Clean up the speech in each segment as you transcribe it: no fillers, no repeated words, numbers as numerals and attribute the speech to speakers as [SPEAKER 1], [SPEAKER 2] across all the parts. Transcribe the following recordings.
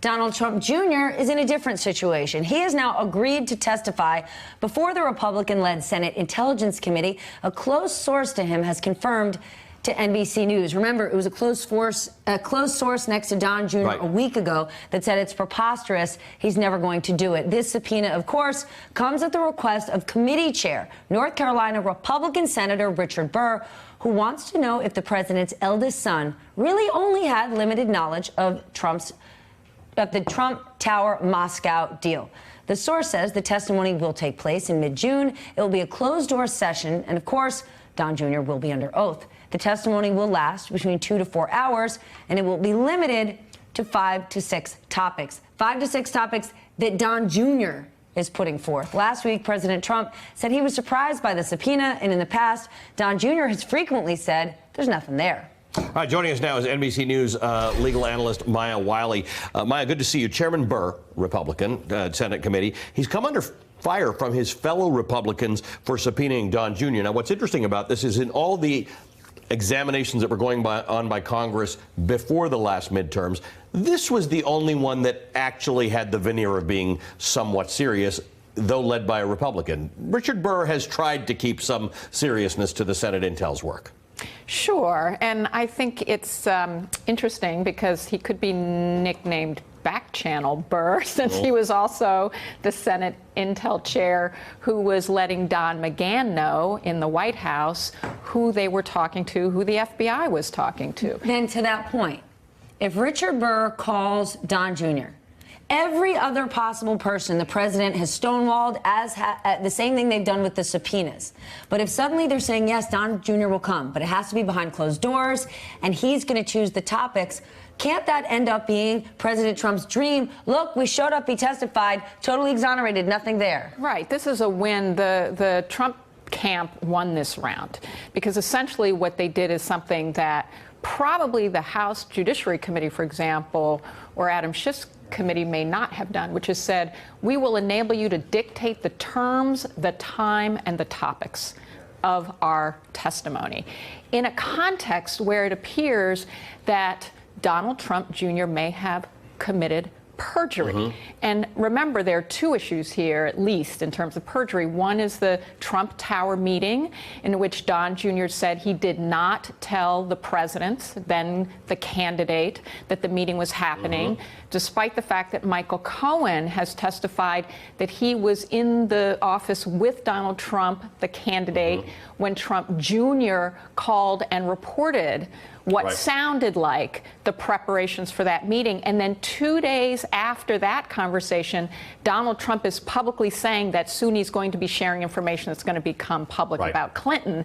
[SPEAKER 1] Donald Trump Jr. is in a different situation. He has now agreed to testify before the Republican-led Senate Intelligence Committee. A close source to him has confirmed to NBC News. Remember, it was a close source next to Don Jr. a week ago that said it's preposterous. He's never going to do it. This subpoena, of course, comes at the request of committee chair, North Carolina Republican Senator Richard Burr, who wants to know if the president's eldest son really only had limited knowledge of the Trump Tower Moscow deal. The source says the testimony will take place in mid-June. It will be a closed-door session, and of course, Don Jr. will be under oath. The testimony will last between 2 to 4 hours, and it will be limited to 5 to 6 topics. 5 to 6 topics that Don Jr. is putting forth. Last week, President Trump said he was surprised by the subpoena, and in the past, Don Jr. has frequently said there's nothing there.
[SPEAKER 2] All right, joining us now is NBC News legal analyst Maya Wiley. Maya, good to see you. Chairman Burr, Republican, Senate committee, he's come under fire from his fellow Republicans for subpoenaing Don Jr. Now, what's interesting about this is in all the examinations that were going on by Congress before the last midterms, this was the only one that actually had the veneer of being somewhat serious, though led by a Republican. Richard Burr has tried to keep some seriousness to the Senate Intel's work.
[SPEAKER 3] Sure, and I think it's interesting because he could be nicknamed Back Channel Burr, since he was also the Senate Intel chair who was letting Don McGahn know in the White House who they were talking to, who the FBI was talking to.
[SPEAKER 1] Then to that point, if Richard Burr calls Don Jr., every other possible person the president has stonewalled, as the same thing they've done with the subpoenas. But if suddenly they're saying, yes, Don Jr. will come, but it has to be behind closed doors, and he's going to choose the topics, can't that end up being President Trump's dream? Look, we showed up, he testified, totally exonerated, nothing there.
[SPEAKER 3] Right. This is a win. The Trump camp won this round because essentially what they did is something that probably the House Judiciary Committee, for example, or Adam Schiff's committee may not have done, which is said, we will enable you to dictate the terms, the time, and the topics of our testimony in a context where it appears that Donald Trump Jr. may have committed perjury. And remember, there are two issues here, at least, in terms of perjury. One is the Trump Tower meeting, in which Don Jr. said he did not tell the president, then the candidate, that the meeting was happening, despite the fact that Michael Cohen has testified that he was in the office with Donald Trump, the candidate, when Trump Jr. called and reported what sounded like the preparations for that meeting. And then 2 days after that conversation, Donald Trump is publicly saying that soon he's going to be sharing information that's going to become public about Clinton.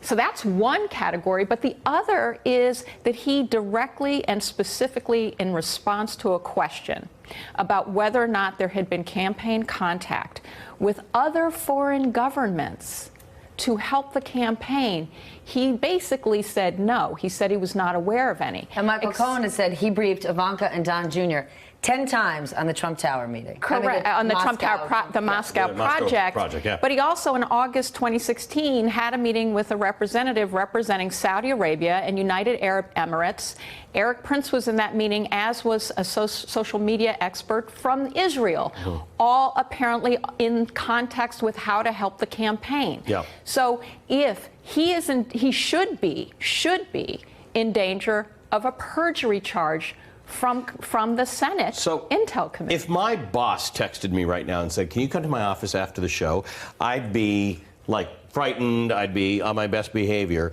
[SPEAKER 3] So that's one category. But the other is that he directly and specifically, in response to a question about whether or not there had been campaign contact with other foreign governments to help the campaign, he basically said no. He said he was not aware of any.
[SPEAKER 1] And Michael Cohen has said he briefed Ivanka and Don Jr. 10 times on the Trump Tower meeting.
[SPEAKER 3] Correct, on the Trump Tower, the Moscow project. But he also, in August 2016, had a meeting with a representative representing Saudi Arabia and United Arab Emirates. Eric Prince was in that meeting, as was a social media expert from Israel, all apparently in context with how to help the campaign. So if he should be in danger of a perjury charge from the Senate Intel Committee.
[SPEAKER 2] If my boss texted me right now and said, can you come to my office after the show, I'd be like frightened, I'd be on my best behavior.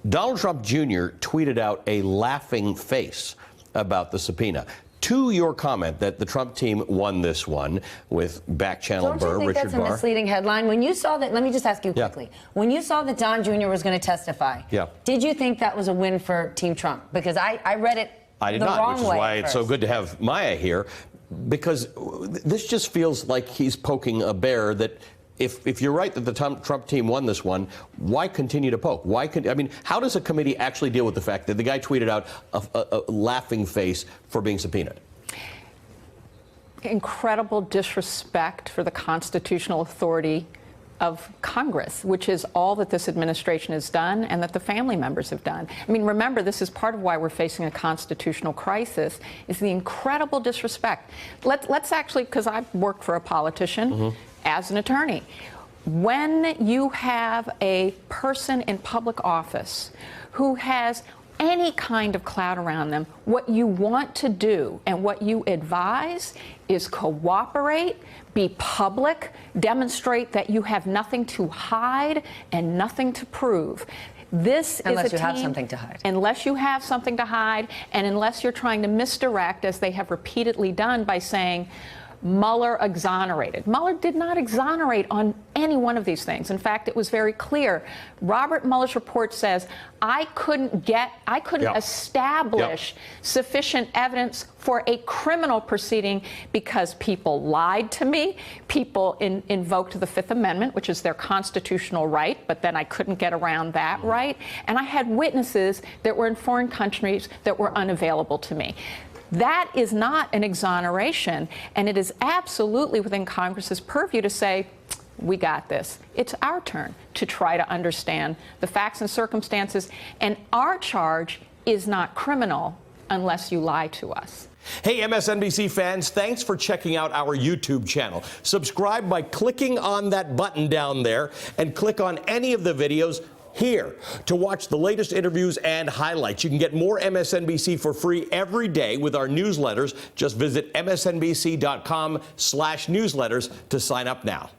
[SPEAKER 2] Donald Trump Jr. tweeted out a laughing face about the subpoena. To your comment that the Trump team won this one with Back Channel Burr, Richard Burr.
[SPEAKER 1] Don't you think that's a misleading headline? When you saw that, let me just ask you quickly. When you saw that Don Jr. was going to testify, did you think that was a win for Team Trump? Because I read it
[SPEAKER 2] I did not, which is why it's so good to have Maya here, because this just feels like he's poking a bear that if you're right that the Trump team won this one, why continue to poke? I mean, how does a committee actually deal with the fact that the guy tweeted out a laughing face for being subpoenaed?
[SPEAKER 3] Incredible disrespect for the constitutional authority of Congress, which is all that this administration has done and that the family members have done. I mean, remember, this is part of why we're facing a constitutional crisis, is the incredible disrespect. Let's actually, because I've worked for a politician as an attorney, when you have a person in public office who has any kind of cloud around them, what you want to do and what you advise is cooperate, be public, demonstrate that you have nothing to hide and nothing to prove. This
[SPEAKER 1] unless
[SPEAKER 3] is a
[SPEAKER 1] you have
[SPEAKER 3] team-
[SPEAKER 1] something to hide.
[SPEAKER 3] Unless you have something to hide, and unless you're trying to misdirect, as they have repeatedly done by saying, Mueller exonerated. Mueller did not exonerate on any one of these things. In fact, it was very clear. Robert Mueller's report says, I couldn't establish sufficient evidence for a criminal proceeding because people lied to me, people invoked the Fifth Amendment, which is their constitutional right, but then I couldn't get around that right, and I had witnesses that were in foreign countries that were unavailable to me. That is not an exoneration, and it is absolutely within Congress's purview to say, we got this. It's our turn to try to understand the facts and circumstances, and our charge is not criminal unless you lie to us.
[SPEAKER 2] Hey, MSNBC fans, thanks for checking out our YouTube channel. Subscribe by clicking on that button down there and click on any of the videos here to watch the latest interviews and highlights. You can get more MSNBC for free every day with our newsletters. Just visit msnbc.com/newsletters to sign up now.